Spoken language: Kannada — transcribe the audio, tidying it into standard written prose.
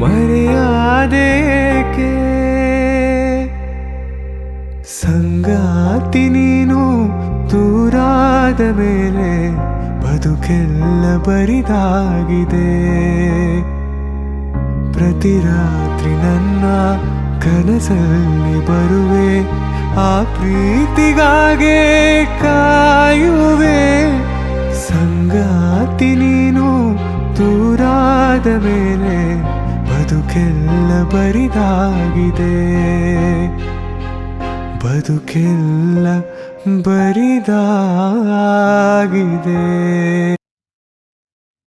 ಮರೆಯಾದೇಕೆ ಸಂಗಾತಿ ನೀನು ದೂರಾದ ಮೇಲೆ ಬದುಕೆಲ್ಲ ಬರಿದಾಗಿದೆ. ಪ್ರತಿ ರಾತ್ರಿ ನನ್ನ ಕನಸಲ್ಲಿ ಬರುವೆ, ಆ ಪ್ರೀತಿಗಾಗೆ ಕಾಯುವೆ. ಸಂಗಾತಿ ನೀನು ದೂರಾದ ಮೇಲೆ ಬದುಕೆಲ್ಲ ಬರಿದಾಗಿದೆ, ಬದುಕೆಲ್ಲ ಬರಿದಾಗಿದೆ.